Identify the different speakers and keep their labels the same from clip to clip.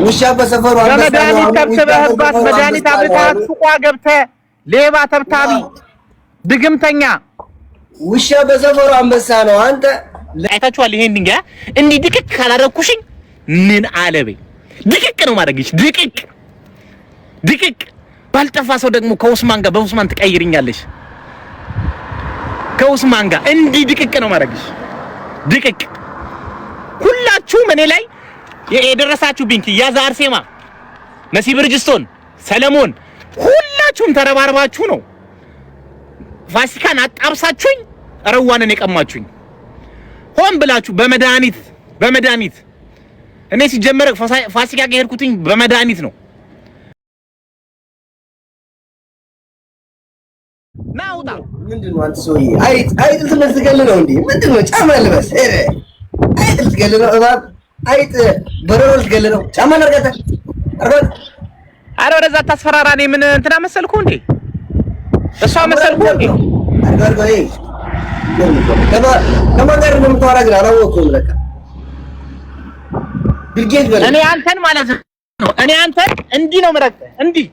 Speaker 1: ውሻ በሰፈሩ
Speaker 2: በመድኃኒት ተብትበህባት መድኃኒት አብልተሃት ሱቋ ገብተህ ሌባ ተብታቢ ድግምተኛ
Speaker 1: ውሻ በሰፈሩ አንበሳ ነው። አንተ
Speaker 2: አይታችኋል። ይሄን ድንጋይ እንዲህ ድቅቅ ካላደረኩሽኝ ምን አለበይ ድቅቅ ነው ማድረግሽ። ድቅቅ ባልጠፋ ሰው ደግሞ ከኡስማን ጋር በኡስማን ትቀይርኛለሽ። ከኡስማን ጋር እንዲህ ድቅቅ ነው ማድረግሽ። ድቅቅ ሁላችሁም እኔ ላይ የደረሳችሁ ቢንክ ያዛ አርሴማ ነሲብ ብርጅስቶን ሰለሞን ሁላችሁም ተረባርባችሁ ነው ፋሲካን አጣብሳችሁኝ ረዋንን የቀማችሁኝ ሆን ብላችሁ በመድኃኒት እኔ ሲጀመር ፋሲካ ጋር ሄድኩትኝ በመድኃኒት ነው። ናውጣ
Speaker 1: ምንድነው አንተ ሰውዬ? አይጥ ልትገል ነው እንዴ? ምንድነው? ጫማ ልበስ። አይጥ ልትገል ነው? እባብ አይጥ በረሮ ልትገል ነው? ጫማ አርጋታ አርጋታ።
Speaker 2: አረ ወደዛ ታስፈራራ። እኔ ምን እንትና መሰልኩ እንዴ? እሷ መሰልኩ እንዴ?
Speaker 1: አርጋታ ይሄ ከማን ጋር ነው የምታወራ? ግን አላወቅኩም ለካ ቢልጌት በለ
Speaker 2: እኔ አንተን ማለት ነው። እኔ አንተን እንዲህ ነው የምረግጥህ። እንዲህ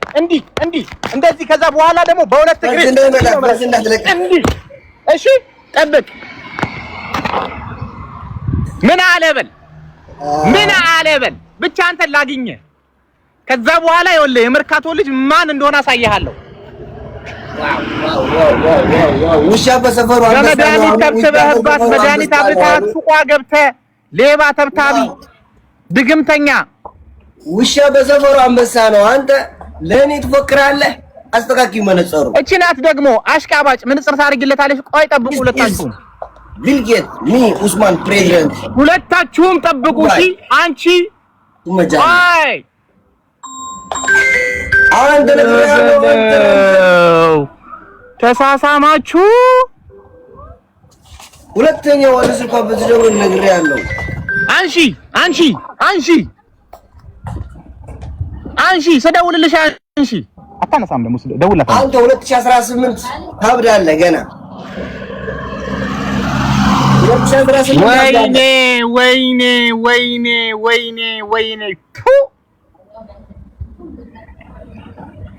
Speaker 2: እንደዚህ። ከዛ በኋላ ደግሞ በሁለት እግሬ እንዲህ። እሺ ጠብቅ። ምን አለበል ብቻ አንተን ላግኝህ። ከዛ በኋላ ይኸውልህ የመርካቶ ልጅ ማን እንደሆነ አሳይሃለሁ።
Speaker 1: ውሻ በሰፈሩ
Speaker 2: በመድኃኒት ተብትበህባት መድኃኒት አብልተሃት ሱቋ ገብተህ ሌባ ተብታቢ ድግምተኛ
Speaker 1: ውሻ በሰፈሩ አንበሳ ነው። አንተ ለኔ ትፎክራለህ። አስተካክዩ መነጽሩ።
Speaker 2: እቺ ናት ደግሞ አሽቃባጭ መነጽር ታርግለታለሽ። ቆይ ጠብቁ ሁለታችሁም።
Speaker 1: ቢልጌት ኡስማን ፕሬዝዳንት
Speaker 2: ሁለታችሁም ጠብቁ። እሺ አንቺ አይ
Speaker 1: አንተ
Speaker 2: ተሳሳማችሁ።
Speaker 1: ሁለተኛው ወደ ስልኳ በትደውል ነግሬያለሁ።
Speaker 2: አንሺ ስደውልልሽ አንሺ አታነሳም። ደግሞ ደውልላት
Speaker 1: አንተ 2018 ታብዳለህ ገና 2018
Speaker 2: ወይኔ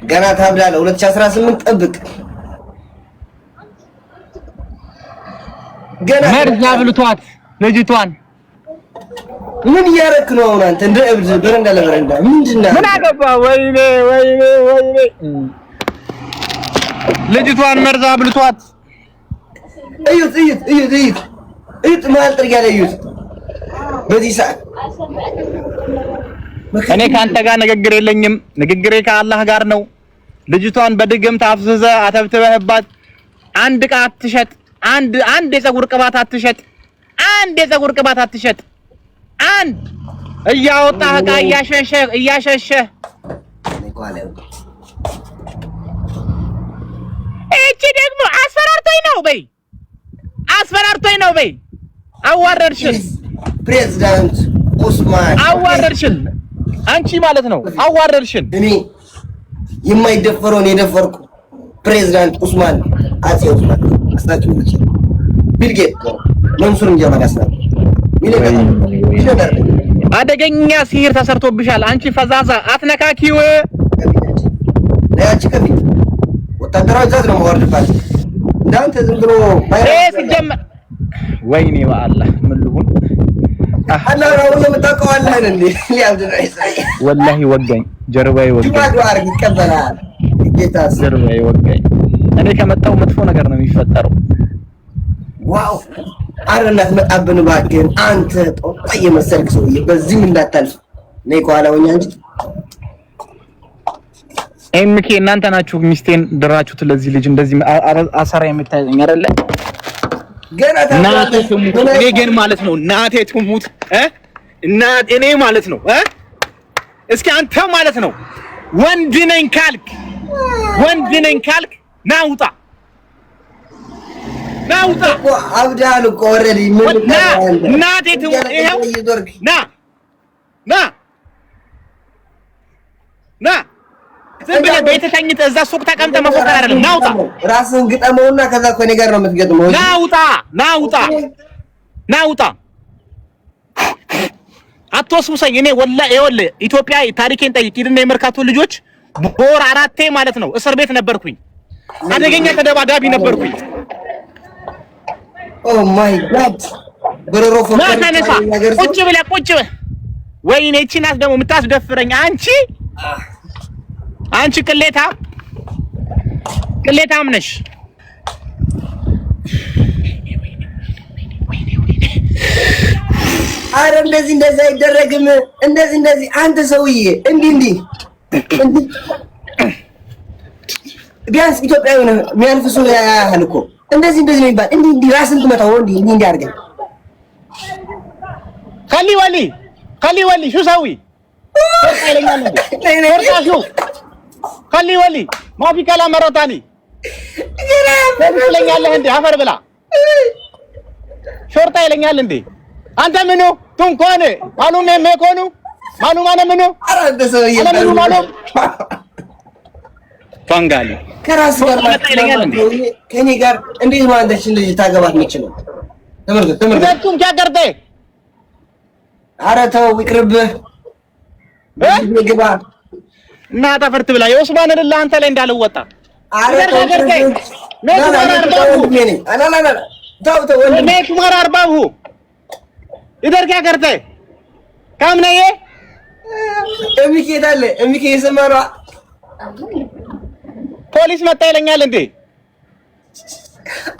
Speaker 1: ገና ታብዳለህ። 2018 ጠብቅ። ገና
Speaker 2: መርዛ ብልቷት ልጅቷን
Speaker 1: ምን እያደረክ ነው አሁን አንተ? እንደ እብድ በረንዳ ለበረንዳ ምንድነው?
Speaker 2: ምን አገባ? ወይኔ ልጅቷን መርዛ ብልቷት። እዩት መሀል ጥርጊያ ላይ እዩት። በዚህ ሰዓት እኔ ከአንተ ጋር ንግግር የለኝም። ንግግሬ ከአላህ ጋር ነው። ልጅቷን በድግምት አፍዝዘህ አተብትበህባት አንድ ዕቃ አትሸጥ። አንድ የፀጉር ቅባት አትሸጥ። አንድ እያወጣህ ዕቃ እያሸሸህ እቺ ደግሞ አስፈራርቶኝ ነው በይ። አዋረድሽን
Speaker 1: ፕሬዝዳንት ኡስማን
Speaker 2: አዋረድሽን። አንቺ ማለት ነው አዋረድሽን።
Speaker 1: እኔ የማይደፈረውን የደፈርኩ ፕሬዝዳንት ኡስማን አጼ ኡስማን አስታችሁ ልጅ ቢልጌት መንሱር እንጀማል ያስናል
Speaker 2: አደገኛ ሲህር ተሰርቶብሻል። አንቺ ፈዛዛ አትነካኪው።
Speaker 1: ለያቺ ከፊት ወታደራዊ ዛት ነው ማወርድባት እንዳንተ ዝም ብሎ
Speaker 2: ሲጀመር ወይኔ በአላህ ምን ልሁን
Speaker 1: አላህ ነው የምታውቀዋለህ እንዴ? ሊያብድና ይሳይ
Speaker 2: ወላሂ ወጋኝ፣ ጀርባዬ ወጋኝ።
Speaker 1: ዱዓ አርግ ይቀበላል ጌታ
Speaker 2: ጀርባዬ ወጋኝ። እኔ ከመጣው መጥፎ ነገር ነው የሚፈጠረው።
Speaker 1: ዋው አረናት መጣብን ባክህን። አንተ ጦጣዬ መሰልክ ሰውዬ በዚህም እንዳታልፍ ነይ ከኋላ ሆኛ እንጂ
Speaker 2: ኤምኬ እናንተ ናችሁ ሚስቴን ድራችሁት ለዚህ ልጅ እንደዚህ አሰራ የምታየኝ አይደለ?
Speaker 1: ገና
Speaker 2: እናቴ ትሙት እኔ ግን ማለት ነው እናቴ ትሙት እናቴ እኔ ማለት ነው እስኪ አንተ ማለት ነው ወንድ ነኝ ካልክ ናውጣ
Speaker 1: አብዳል እኮ ኦሬዲ ምን
Speaker 2: እናቴ ትሙት ይሄው ና ዝም ብለህ ቤትህ ተኝተህ እዛ ሱቅ ተቀምጠህ መፎከር አይደለም። ናውጣ
Speaker 1: ራስህን ግጠመውና ከዛ እኮ እኔ ጋር ነው የምትገጥመው። ናውጣ
Speaker 2: አትወስውሰኝ። እኔ ወላሂ ይኸውልህ ኢትዮጵያ ታሪኬን ጠይቅ ሂድና የመርካቶ ልጆች በወር 4 ማለት ነው እስር ቤት ነበርኩኝ። አደገኛ ተደባዳቢ ነበርኩኝ።
Speaker 1: ኦ ማይ ጋድ በረሮ
Speaker 2: ፈከረ ቁጭ ብለህ ወይኔ እቺ ናት ደግሞ የምታስደፍረኝ አንቺ ቅሌታም ነሽ።
Speaker 1: አረ እንደዚህ አይደረግም። እንደዚህ አንተ ሰውዬ እንዲህ ቢያንስ ኢትዮጵያዊ ነው የሚያልፍ ሰው ያህል እኮ እንደዚህ ነው የሚባል። እንዲህ ራስን ትመታው እንዲህ አድርገህ
Speaker 2: خلي ولي شو سوي خلي ولي ما في كلام مرة ثانية ይለኛለህ እንዴ አፈር ብላ ሾርጣ ይለኛል እንዴ አንተ ምኑ ቱንኮነ ማሉም የመኮኑ ማሉ ማነ ምኑ
Speaker 1: አራደ ሰው
Speaker 2: ማሉ ፋንጋሊ
Speaker 1: ከራስ ጋር ይለኛል እንዴ ከኔ ጋር እንዴት ነው አንተ ልጅ ታገባት የምችለው? ተመልከት
Speaker 2: ሁለቱም ያገርደ
Speaker 1: ኧረ ተው ይቅርብህ ግባ
Speaker 2: እና ተፈርት ብላ የኡስማን አይደል አንተ ላይ እንዳልወጣ
Speaker 1: ኧረ ተው
Speaker 2: मैं तुम्हारा अरबाब हूँ इधर क्या करते काम नहीं है
Speaker 1: እሚኬ የሰማራ
Speaker 2: ፖሊስ መጣ ይለኛል እንዴ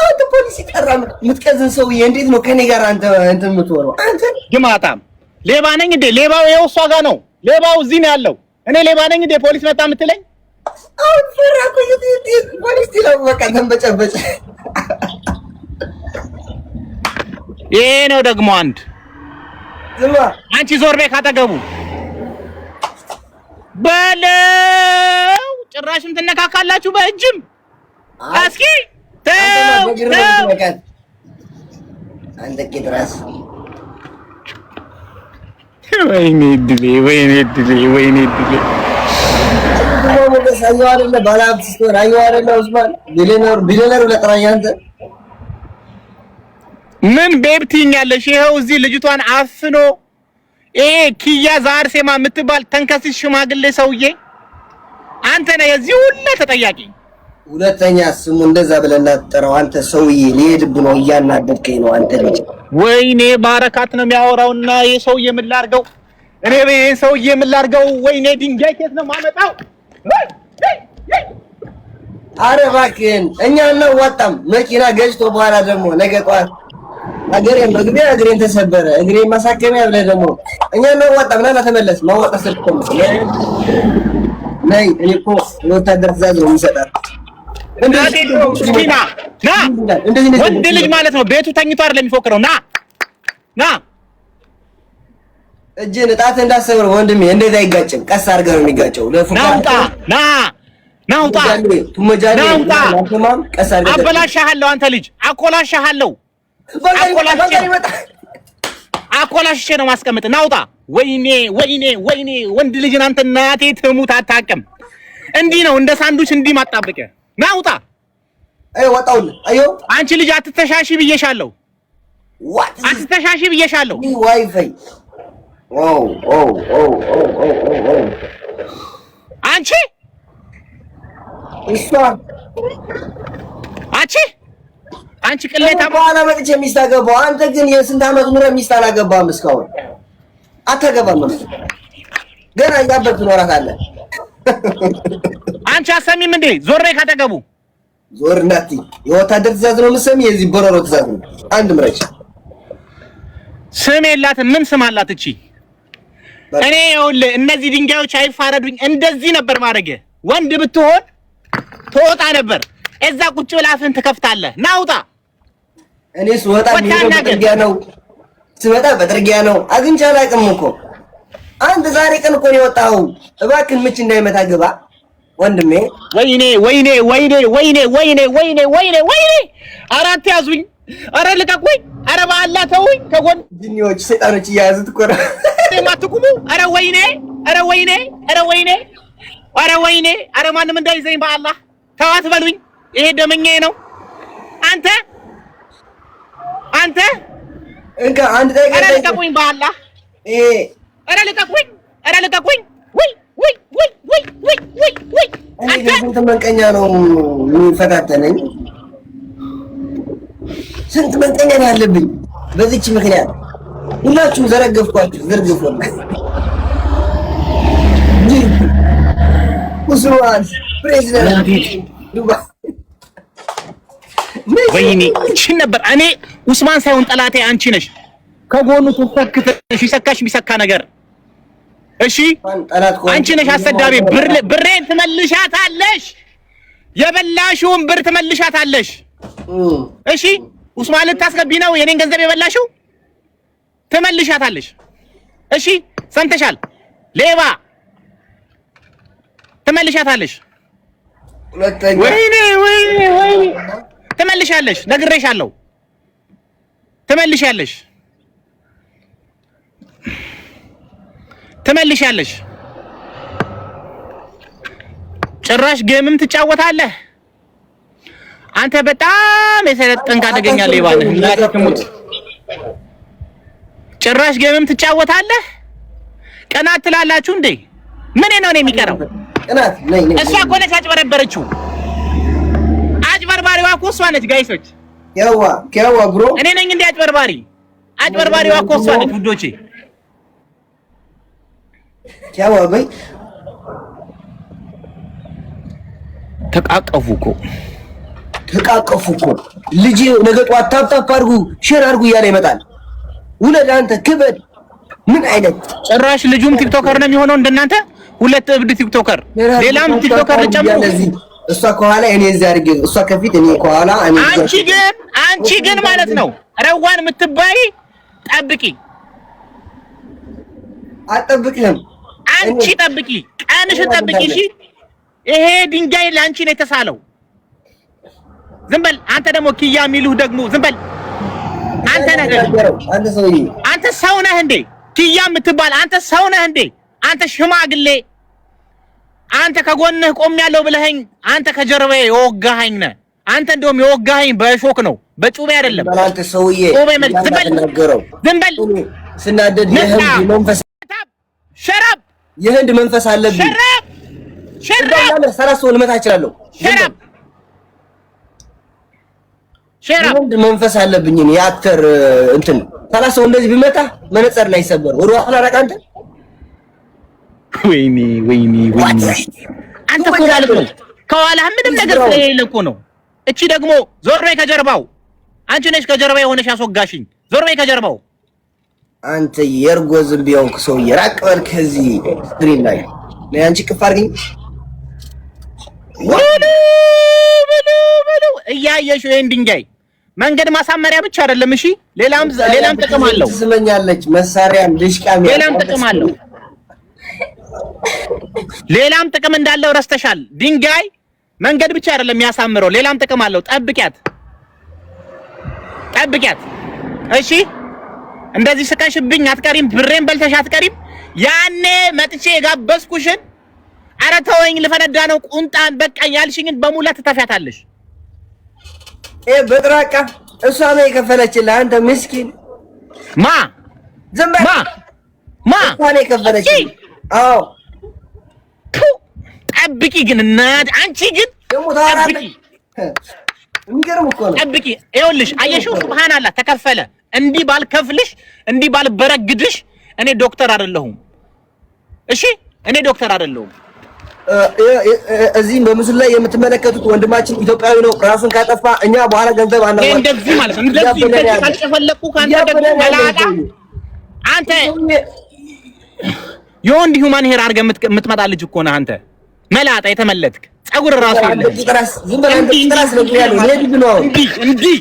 Speaker 1: አንተ ፖሊስ ይጠራም የምትቀዝን ሰውዬ እንዴት ነው ከኔ ጋር አንተ የምትወረው አንተ
Speaker 2: ግማታም ሌባ ነኝ እንዴ ሌባው ይኸው እሷ ጋር ነው ሌባው እዚህ ነው ያለው እኔ ሌባ ነኝ እንዴ ፖሊስ መጣ የምትለኝ
Speaker 1: አሁን ፈራኩ ፖሊስ ይለው በቃ ተንበጨበጨ
Speaker 2: ይሄ ነው ደግሞ አንድ
Speaker 1: ዝማ
Speaker 2: አንቺ ዞር በይ ካጠገቡ በለው ጭራሽም ትነካካላችሁ በእጅም እስኪ ተው
Speaker 1: አንተ ቂጥራስ
Speaker 2: ወይኔ ድሌ
Speaker 1: አይዋረለ ባላብስ ስቶር አይዋረለ ኡስማን ቢሊዮነር ለጥራኝ አንተ
Speaker 2: ምን ቤብቲኛለሽ ይሄው እዚህ ልጅቷን አፍኖ ኪያ ዛርሴማ የምትባል ተንከሲስ ሽማግሌ ሰውዬ አንተ ነህ የዚህ ሁሉ ተጠያቂ
Speaker 1: ሁለተኛ ስሙ እንደዛ ብለና ተጠራው አንተ ሰውዬ ሊሄድብ ነው እያናደድከኝ ነው አንተ ልጅ
Speaker 2: ወይኔ ባረካት ነው የሚያወራውና ይሄ ሰውዬ ምን ላድርገው እኔ ይሄ ሰውዬ ምን ላድርገው ወይኔ ድንጋይ ከየት ነው ማመጣው
Speaker 1: አረ እባክህን እኛ ነው ወጣም መኪና ገጭቶ በኋላ ደግሞ ነገ ጧት አገሬን በግቢያ እግሬን ተሰበረ እግሬን ማሳከሚያ ብለህ ደግሞ እኛ ነው ወጣም ና ተመለስ ማወጣ ስልክ ነይ እኔ እኮ ወታደር ትእዛዝ ነው የሚሰጣት
Speaker 2: እንደዚህ ወንድ ልጅ ማለት ነው ቤቱ ተኝቶ አይደለም የሚፎክረው ና
Speaker 1: እጅን ጣት እንዳሰብር ወንድሜ እንደዛ አይጋጭም ቀስ አድርገህ ነው የሚጋጨው
Speaker 2: ናውጣ
Speaker 1: ቀስ አድርገህ
Speaker 2: አበላሻለሁ አንተ ልጅ አኮላሻለሁ አኮላሽቼ ነው ማስቀመጥ ናውጣ ወይኔ ወንድ ልጅን አንተ እናቴ ትሙት አታውቅም እንዲህ ነው እንደ ሳንዱች እንዲህ ማጣበቀ ናውጣ
Speaker 1: ወጣው አዮ
Speaker 2: አንቺ ልጅ አትተሻሺ ብዬሻለሁ አትተሻሺ ብዬሻለሁ
Speaker 1: ዋይፋይ
Speaker 2: አንቺ
Speaker 1: እሷ
Speaker 2: አንቺ ቅሌታ
Speaker 1: በኋላ መጥቼ ሚስት አገባሁ አንተ ግን የስንት ዓመት ኑረህ ሚስት አላገባህም እስካሁን አታገባም ገና እያበርክ ትኖራታለህ
Speaker 2: አንቺ አሰሚም እንዴ ዞር በይ ካጠገቡ
Speaker 1: ዞር ናቲ የወታደር ትእዛዝ ነው የምትሰሚ የዚህ ቦረሮ ትእዛዝ ነው አንድ ምረጭ
Speaker 2: ስም የላትም ምን ስም አላት እቺ እኔ ይኸውልህ እነዚህ ድንጋዮች አይፋረዱኝ እንደዚህ ነበር ማድረግ ወንድ ብትሆን ትወጣ ነበር እዛ ቁጭ ብለህ አፍህን ትከፍታለህ ናውጣ
Speaker 1: እኔ ስወጣ በጥርጊያ ነው አግኝቼ አላውቅም እኮ አንተ ዛሬ ቀን እኮ ነው የወጣኸው እባክህን ምች እንዳይመታ ግባ ወንድሜ ወይኔ አራት ያዙኝ አረ ልቀቁኝ አረ በአላህ ተውኝ ከጎን ጅኒዎች ሰይጣኖች እያያዙት እኮ ነው
Speaker 2: ማትቁሙ አረ ወይኔ አረ ማንም እንዳይዘኝ በአላህ ተዋት በሉኝ ይሄ ደመኛዬ ነው አንተ
Speaker 1: እንካ አንድ ነገር
Speaker 2: አረ ልቀቁኝ በአላህ ኧረ ልቀቁኝ! ኧረ ልቀቁኝ! ወይ ወይ ወይ ወይ ወይ ወይ ወይ
Speaker 1: አንተ ስንት መንቀኛ ነው የሚፈታተነኝ? ስንት መንቀኛ ነው ያለብኝ በዚች ምክንያት ሁላችሁም ዘረገፍኳችሁ። ዘርግፎ ሙስሊማን ፕሬዝዳንት ዱባይ
Speaker 2: ወይኔ እቺን ነበር እኔ ኡስማን ሳይሆን ጠላቴ አንቺ ነሽ። ከጎኑ ተፈክተሽ ይሰካሽ ቢሰካ ነገር እሺ አንቺ ነሽ አሰዳቢ። ብሬን ትመልሻታለሽ፣ የበላሽውን ብር ትመልሻታለሽ። እሺ ኡስማን ልታስገቢ ነው የኔን ገንዘብ የበላሽው፣ ትመልሻታለሽ። እሺ ሰምተሻል? ሌባ ትመልሻታለሽ። ወይኔ ወይኔ ወይኔ ትመልሻለሽ፣ ነግሬሻለሁ። ትመልሻለሽ ትመልሻለሽ። ጭራሽ ጌምም ትጫወታለህ አንተ። በጣም የሰለጠንክ አደገኛ ሌባ ነህ። እናትህ ትሙት። ጭራሽ ጌምም ትጫወታለህ። ቀናት ትላላችሁ እንዴ? ምን ነው የሚቀረው?
Speaker 1: ቀናት ነኝ።
Speaker 2: እሷ እኮ ነች አጭበረበረችው። አጭበርባሪዋ እኮ እሷ ነች ጋይሶች።
Speaker 1: ከዋ ብሮ
Speaker 2: እኔ ነኝ እንዴ አጭበርባሪ? አጭበርባሪዋ እኮ እሷ ነች ውዶቼ።
Speaker 1: ከዋ በይ
Speaker 2: ተቃቀፉ እኮ
Speaker 1: ልጅ ነገ ጧት ታፕታፕ አድርጉ ሼር አድርጉ እያለ ይመጣል። ውለድ አንተ ክበድ። ምን አይነት
Speaker 2: ጭራሽ ልጁም ቲክቶከር ነው የሚሆነው እንደናንተ ሁለት እብድ ቲክቶከር፣ ሌላም ቲክቶከር ጨምሮ።
Speaker 1: እሷ ከኋላ እኔ እዚህ አድርጌ እሷ ከፊት እኔ ከኋላ እኔ።
Speaker 2: አንቺ ግን ማለት ነው ረዋን የምትባይ ጠብቂ።
Speaker 1: አጠብቅህም
Speaker 2: አንቺ ጠብቂ፣ ቀንሽ ጠብቂ። እሺ ይሄ ድንጋይ ለአንቺ ነው የተሳለው። ዝም በል አንተ። ደግሞ ኪያ የሚሉህ ደግሞ ዝም በል አንተ ነህ። አንተ ሰው ነህ እንዴ? ኪያ የምትባል አንተ ሰው ነህ እንዴ? አንተ ሽማግሌ፣ አንተ ከጎንህ ቆሜያለሁ ብለኸኝ አንተ ከጀርባዬ የወጋኸኝ ነህ። አንተ እንደውም የወጋኸኝ በሾክ ነው በጩቤ አይደለም።
Speaker 1: አንተ ሰውዬ
Speaker 2: ዝም በል
Speaker 1: ስናደድ የህንድ መንፈስ
Speaker 2: ሸራብ
Speaker 1: የህንድ መንፈስ አለብኝ። ሸራብ ሰራሶ ልመታ እችላለሁ። ሸራብ የህንድ መንፈስ አለብኝ። እኔ የአክተር እንትን ሰራሶ እንደዚህ ቢመታ መነጽር ላይ ይሰበር ወደ ኋላ ራቅ። አንተ
Speaker 2: ወይኔ አንተ እኮ ማለት ነው ከኋላህ ምንም ነገር ስለሌለ እኮ ነው። እቺ ደግሞ ዞር በይ ከጀርባው። አንቺ ነሽ ከጀርባ የሆነሽ አስወጋሽኝ። ዞር በይ ከጀርባው።
Speaker 1: አንተ የእርጎ ዝም ቢሆንክ ሰውዬ ራቅ በል ከዚህ ስክሪን ላይ ነይ። አንቺ ቅፍ አድርጊኝ።
Speaker 2: በሉ እያየሽው ይሄን ድንጋይ መንገድ ማሳመሪያ ብቻ አይደለም። እሺ ሌላም ጥቅም አለው።
Speaker 1: ትስመኛለች። መሳሪያም ልሽቃም
Speaker 2: ሌላም ጥቅም አለው። ሌላም ጥቅም እንዳለው ረስተሻል። ድንጋይ መንገድ ብቻ አይደለም የሚያሳምረው፣ ሌላም ጥቅም አለው። ጠብቂያት። እሺ እንደዚህ ስቀሽብኝ አትቀሪም። ብሬን በልተሽ አትቀሪም። ያኔ መጥቼ የጋበዝኩሽን ኧረ ተወኝ ልፈነዳ ነው ቁንጣን በቃኝ ያልሽኝን በሙላ ትተፊያታለሽ።
Speaker 1: በጥራቃ እሷ ነው የከፈለችልህ አንተ ምስኪን።
Speaker 2: ማ
Speaker 1: እሷ ነው የከፈለችልህ። አዎ
Speaker 2: ጠብቂ ግን እናት አንቺ ግን
Speaker 1: ደግሞ ታወራለህ። የሚገርም እኮ ነው።
Speaker 2: ጠብቂ። ይኸውልሽ አየሽው፣ ሱብሃንአላህ ተከፈለ። እንዲህ ባልከፍልሽ እንዲህ ባልበረግድሽ እኔ ዶክተር አይደለሁም። እሺ እኔ ዶክተር አይደለሁም።
Speaker 1: እዚህም በምስሉ ላይ የምትመለከቱት ወንድማችን ኢትዮጵያዊ ነው። ራሱን ካጠፋ እኛ በኋላ ገንዘብ አናወጣም።
Speaker 2: እንደዚህ ማለት ነው። እንደዚህ ካልጨፈለቁ ካንተ ደግሞ መላጣ አንተ የወንድ ሂውማን ሄር አድርገህ የምትመጣ ልጅ እኮ ነህ አንተ። መላጣ የተመለጥክ ፀጉር ራሱ የለም።
Speaker 1: ዝም ብለህ አንተ ጥራስ ነው ያለው። ለዲብ ነው
Speaker 2: እንዲህ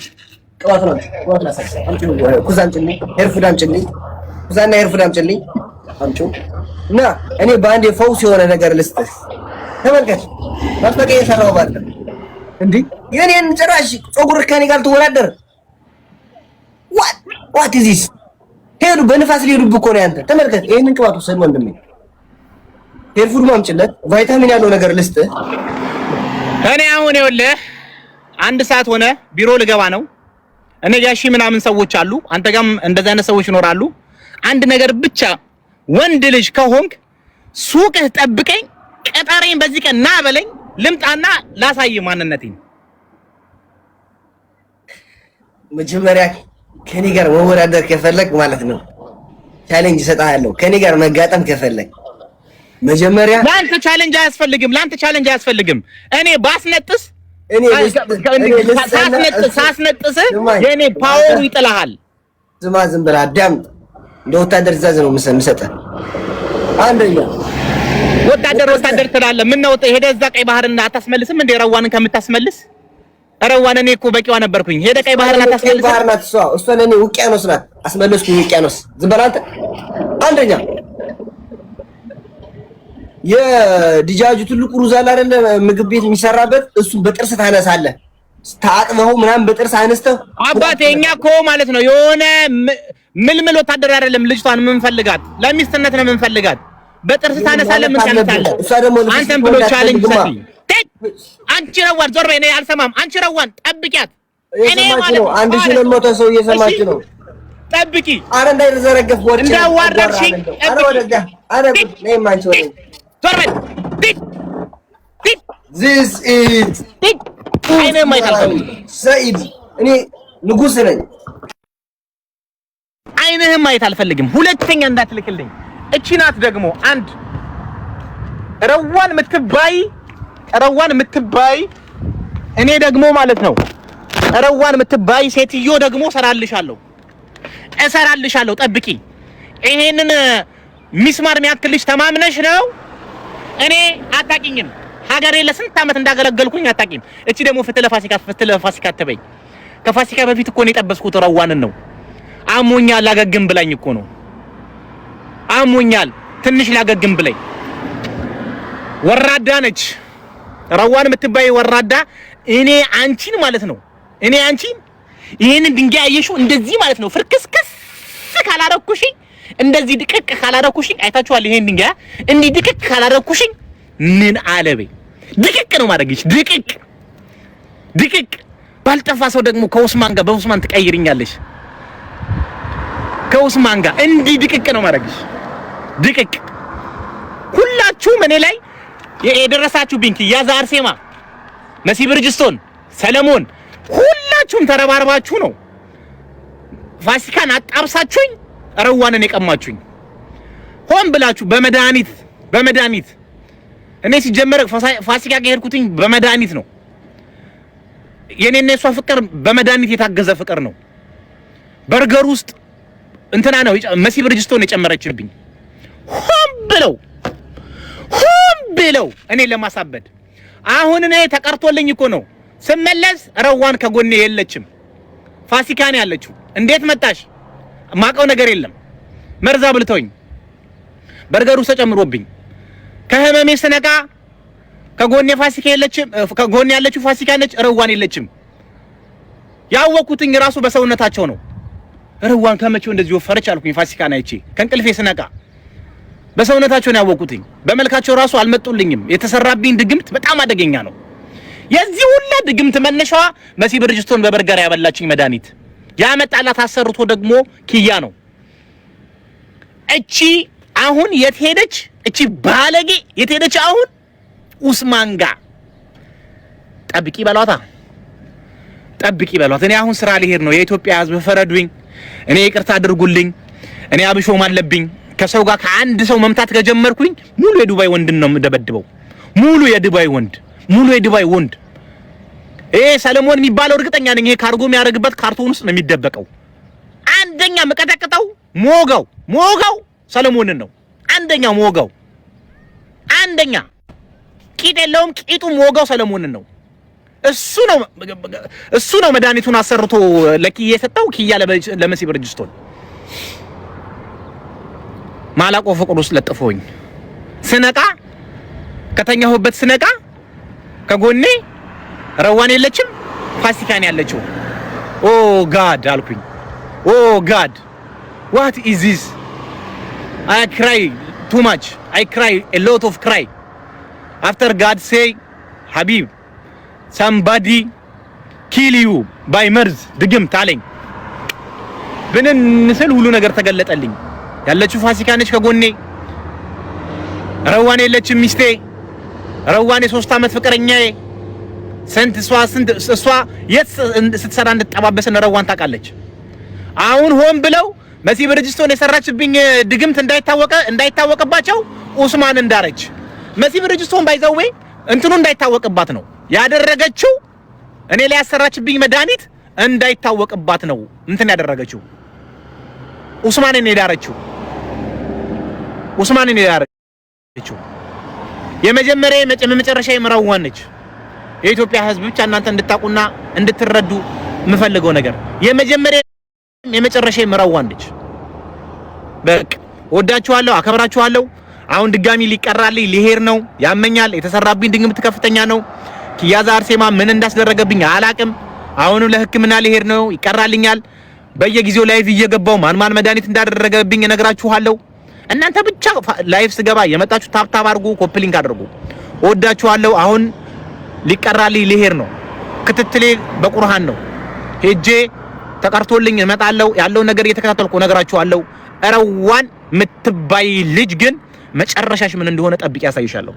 Speaker 1: ቅባት ነው። ቅባት ላሳይ ኩዛን ጭልኝ ሄርፉዳን ጭልኝ ኩዛና ሄርፉዳን ጭልኝ አምጪው እና እኔ በአንዴ ፈውስ የሆነ ነገር ልስጥህ። ተመልከት። ማስታወቂያ የሰራው ባለ እንዴ የኔን ጭራሽ ፀጉር ከኔ ጋር ተወዳደር። what is this? ሄዱ በንፋስ ሊሄዱብህ እኮ ነው ያንተ። ተመልከት። ይሄንን ቅባት ወሰድ ወንድሜ። ሄርፉድ ማምጭለት ቫይታሚን ያለው ነገር ልስጥህ።
Speaker 2: እኔ አሁን ይኸውልህ አንድ ሰዓት ሆነ ቢሮ ልገባ ነው። እኔ ጋር ሺህ ምናምን ሰዎች አሉ። አንተ ጋርም እንደዛ አይነት ሰዎች ይኖራሉ። አንድ ነገር ብቻ ወንድ ልጅ ከሆንክ ሱቅህ ጠብቀኝ፣ ቀጠረኝ፣ በዚህ ቀን ና በለኝ፣ ልምጣና ላሳይ ማንነቴን።
Speaker 1: መጀመሪያ ከኔ ጋር መወዳደር ከፈለክ ማለት ነው ቻሌንጅ እሰጥሃለሁ። ከኔ ጋር መጋጠም ከፈለክ መጀመሪያ
Speaker 2: ላንተ ቻሌንጅ አያስፈልግም። እኔ ባስነጥስ ሳስነጥስ የኔ ፓወሩ ይጥልሃል።
Speaker 1: ዝም ብለህ አዳምጥ። እንደ ወታደር ትእዛዝ ነው የምሰጥህ። አንደኛ
Speaker 2: ወታደር ትላለህ። ምን ነው ሄደህ እዛ ቀይ ባህርን አታስመልስም እንደ ረዋንን ከምታስመልስ? ረዋን እኔ እኮ በቂዋ ነበርኩኝ። ሄደህ ቀይ ባህርን አታስመልስም?
Speaker 1: ባህር ናት እሷ ለእኔ ውቅያኖስ ናት። አስመለስኩኝ ውቅያኖስ። ዝም በል አንተ። አንደኛ የዲጃጁ ትልቁ ሩዝ አለ አይደለ? ምግብ ቤት የሚሰራበት እሱን በጥርስ ታነሳለህ። ታጥበው ምናምን በጥርስ አነስተው
Speaker 2: አባቴ። እኛ እኮ ማለት ነው የሆነ ምልምል ወታደር አይደለም። ልጅቷን የምንፈልጋት ለሚስትነት ነው የምንፈልጋት። በጥርስ ታነሳለህ። ምን ታነሳለህ? አንተም ብሎ ቻሌንጅ ሰጥኝ። አንቺ ረዋን ዞር በይ። እኔ አልሰማም። አንቺ ረዋን ጠብቂያት። እኔ ማለት ነው
Speaker 1: 1200 ሰው እየሰማች ነው።
Speaker 2: ጠብቂ።
Speaker 1: አረ እንዳይዘረገፍ ወርጭ
Speaker 2: እንዳዋረድሽኝ ጠብቂ።
Speaker 1: አረ ነይ ማንቺ ወሬ
Speaker 2: ዞር በይ።
Speaker 1: This is ሰኢድ። እኔ ንጉስ ነኝ።
Speaker 2: አይንህም ማየት አልፈልግም። ሁለተኛ እንዳትልክልኝ። እቺ ናት ደግሞ አንድ ረዋን የምትባይ እኔ ደግሞ ማለት ነው ረዋን የምትባይ ሴትዮ ደግሞ እሰራልሻለሁ። ጠብቂ። ይሄንን ሚስማር የሚያክልሽ ተማምነሽ ነው። እኔ አታውቂኝም። ሀገሬ ለስንት ዓመት እንዳገለገልኩኝ አታውቂም። እቺ ደግሞ ፍትለ ፋሲካ አትበይ። ከፋሲካ በፊት እኮ ነው የጠበስኩት ረዋንን ነው። አሞኛል ላገግም ብላኝ እኮ ነው። አሞኛል ትንሽ ላገግም ብላኝ። ወራዳ ነች ረዋን የምትባይ ወራዳ። እኔ አንቺን ማለት ነው ይሄንን ድንጋይ አየሽው እንደዚህ ማለት ነው ፍርክስክስ ካላረኩሽኝ፣ እንደዚህ ድቅቅ ካላረኩሽኝ፣ አይታችኋል። ይሄን ድንጋይ እንዲህ ድቅቅ ካላረኩሽኝ ምን አለበይ ድቅቅ ነው ማድረግሽ። ድቅቅ ባልጠፋ ሰው ደግሞ በኡስማን ትቀይርኛለሽ። ከኡስማን ጋር እንዲህ ድቅቅ ነው ማድረግሽ። ድቅቅ ሁላችሁም እኔ ላይ የደረሳችሁብኝ ኪያዛ አርሴማ፣ መሲ ብርጅስቶን፣ ሰለሞን ሁላችሁም ተረባርባችሁ ነው ፋሲካን አጣብሳችሁኝ ረዋንን የቀማችሁኝ። ሆን ብላችሁ በመድኃኒት እኔ ሲጀመር ፋሲካ ጋር ሄድኩትኝ በመድኃኒት ነው። የኔና የሷ ፍቅር በመድኃኒት የታገዘ ፍቅር ነው። በርገር ውስጥ እንትና ነው መሲ ብርጅስቶን የጨመረችብኝ። ሆን ብለው እኔ ለማሳበድ። አሁን እኔ ተቀርቶልኝ እኮ ነው ስመለስ ረዋን ከጎኔ የለችም። ፋሲካ ነው ያለችው። እንዴት መጣሽ? ማቀው ነገር የለም። መርዛ ብልተውኝ በርገሩ ተጨምሮብኝ ከህመሜ ስነቃ ከጎኔ ፋሲካ የለችም። ከጎኔ ያለችው ፋሲካ ነች፣ ረዋን የለችም። ያወኩትኝ ራሱ በሰውነታቸው ነው። ረዋን ከመቼው እንደዚህ ወፈረች አልኩኝ። ፋሲካን አይቼ ከእንቅልፌ ስነቃ በሰውነታቸው ነው ያወኩትኝ። በመልካቸው ራሱ አልመጡልኝም። የተሰራብኝ ድግምት በጣም አደገኛ ነው። የዚህ ሁላ ድግምት መነሻዋ መሲ ብርጅስቶን በበርገር ያበላችኝ መድኃኒት ያመጣላት አሰርቶ ደግሞ ኪያ ነው። እቺ አሁን የት ሄደች? እቺ ባለጌ የት ሄደች? አሁን ኡስማን ጋር ጠብቂ በሏታ። እኔ አሁን ስራ ሊሄድ ነው። የኢትዮጵያ ሕዝብ ፈረዱኝ። እኔ ይቅርታ አድርጉልኝ። እኔ አብሾም አለብኝ። ከሰው ጋር ከአንድ ሰው መምታት ከጀመርኩኝ ሙሉ የዱባይ ወንድ ነው የምደበድበው። ሙሉ የዱባይ ወንድ ሰለሞን የሚባለው እርግጠኛ ነኝ ይሄ ካርጎ የሚያደርግበት ካርቶን ውስጥ ነው የሚደበቀው። አንደኛ መቀጠቅጠው ሞጋው ሰለሞንን ነው። አንደኛ ቂጥ የለውም። ቂጡ ሞጋው ሰለሞንን ነው። እሱ ነው መድኃኒቱን አሰርቶ ለኪያ የሰጠው። ኪያ ለመሲ ብርጅስቶን ማላቆ ፍቅር ውስጥ ለጥፎኝ ስነቃ ከተኛሁበት ስነቃ ከጎኔ ረዋን የለችም፣ ፋሲካን ያለችው። ኦ ጋድ አልኩኝ። ኦ ጋድ what is this? I cry too much. I cry a lot of cry. After God say, Habib, somebody kill you by መርዝ ድግምት አለኝ። ብንን ስል ሁሉ ነገር ተገለጠልኝ። ያለችው ፋሲካ ነች ከጎኔ። ረዋን የለችም ሚስቴ። ረዋን የ3 ዓመት ፍቅረኛዬ እሷ የት ስትሰራ እንድትጠባበስን ረዋን ታውቃለች። አሁን ሆን ብለው መሲ ብርጅስቶን የሰራችብኝ ድግምት እንዳይታወቅባቸው ኡስማን እንዳረች መሲ ብርጅስቶን ባይዘዌ እንትኑ እንዳይታወቅባት ነው ያደረገችው። እኔ ላይ ያሰራችብኝ መድኃኒት እንዳይታወቅባት ነው እንትን ያደረገችው። ኡስማንን የዳረችው የመጀመሪያ የመጨረሻ የምራዋን ነች። የኢትዮጵያ ሕዝብ ብቻ እናንተ እንድታቁና እንድትረዱ የምፈልገው ነገር የመጀመሪያ የመጨረሻ የምራዋን ነች። በቃ ወዳችኋለሁ፣ አከብራችኋለሁ። አሁን ድጋሚ ሊቀራልኝ ሊሄድ ነው። ያመኛል። የተሰራብኝ ድግምት ከፍተኛ ነው። ኪያዛ አርሴማ ምን እንዳስደረገብኝ አላቅም። አሁንም ለሕክምና ሊሄድ ነው። ይቀራልኛል። በየጊዜው ላይቭ እየገባው ማን መድኃኒት እንዳደረገብኝ እነግራችኋለሁ። እናንተ ብቻ ላይቭ ስገባ የመጣችሁ ታፕ አድርጉ፣ ኮፕሊንግ አድርጉ። ወዳችኋለሁ። አሁን ሊቀራልኝ ሊሄድ ነው። ክትትሌ በቁርአን ነው። ሄጄ ተቀርቶልኝ እመጣለሁ። ያለው ነገር እየተከታተልኩ እነግራችኋለሁ። ረዋን ምትባይ ልጅ ግን መጨረሻሽ ምን እንደሆነ ጠብቂ ያሳይሻለሁ።